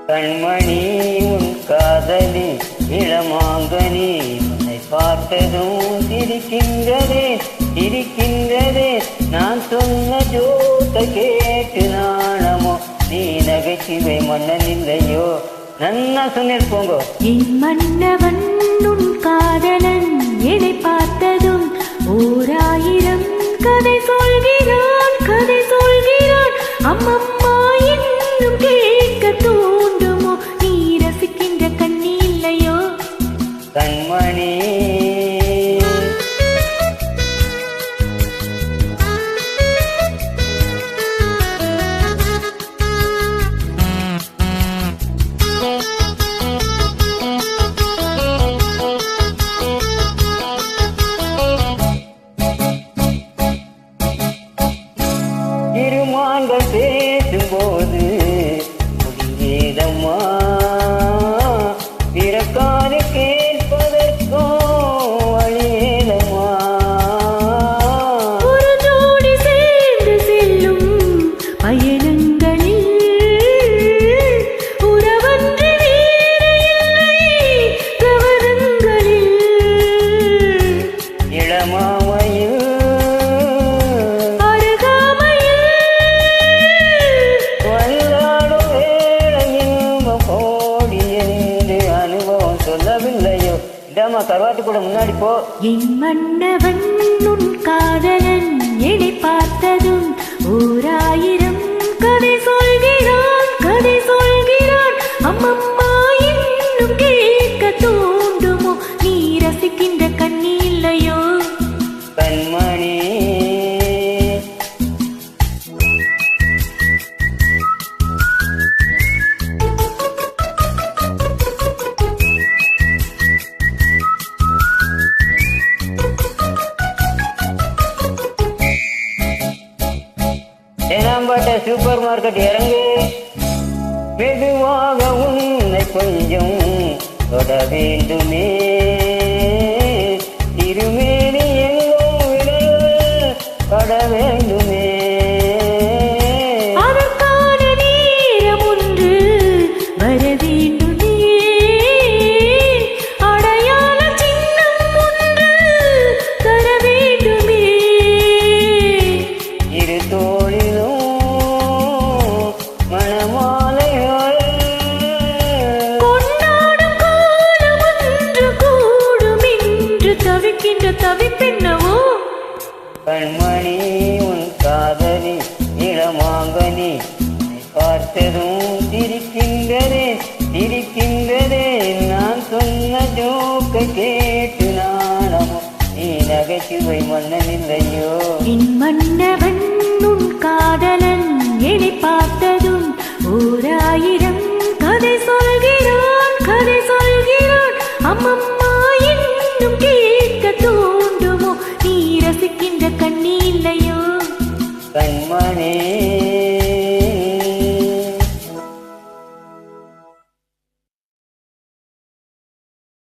கண்மணி உன் காதலி இளமாங்கனி உன்னை பார்த்ததும் சிரிக்கின்றதே சிரிக்கின்றதே நான் சொன்ன ஜோத்தை கேட்டு நாணமோ நீ நகைச்சுவை மன்னன் இல்லையோ நன்னா சொன்னேன் போங்கோ என் மன்னவன் உன் காதலன் என்னை பார்த்ததும் 1000 கதை சொல்கிறான் கதை சொல்கிறான் அம்மம்மா இன்னும் கேட்க தூண்டுமோ நீ ரசிக்கின்ற கண்ணி இல்லையோ கண்மணி திருமான்கள் பேசும்போது முடிவேதம்மா பிறக்காது கேட்பதற்கோ வழியேதம்மா ஒரு ஜோடி சேர்ந்து செல்லும் பயணங்களில் உறவன்று வேறு கவனங்களில் இளமாமையில் சொல்லவில்லையோ இடமா கருவாட்டு கூட முன்னாடி போ என் மன்னவன் உன் காதலன் என்னை பார்த்ததும் 1000 கதை சொல்கிறான் கதை சொல்கிறான் அம்மம்மா இன்னும் கேட்க தூண்டுமோ நீ ரசிக்கின்ற கண்ணி இல்லையோ கண்மணி தேனாம்பேட்டை சூப்பர் மார்க்கெட் இறங்கு மெதுவாக உன்னை கொஞ்சம் தொட வேண்டுமே திருமேனி எங்கும் விரல் பட வேண்டுமே அதற்கான நேரம் ஒன்று வர வேண்டுமே அடையாள சின்னம் ஒன்று தர வேண்டுமே இரு தோளிலும் மணமாலைகள் கொண்டாடும் காலம் ஒன்று கூடும் என்று தவிக்கின்ற தவிப்பென்னவோ கண்மணி உன் காதலி இளமாங்கனி உன்னை பார்த்ததும் சிரிக்கின்றதே சிரிக்கின்றதே நான் சொன்ன ஜோக்கை கேட்டு நாணமோ நீ நகைச்சுவை மன்னன் இல்லையோ என் மன்னவன் உன் காதலன் என்னை பார்த்ததும் 1000 கதை சொல்கிறான்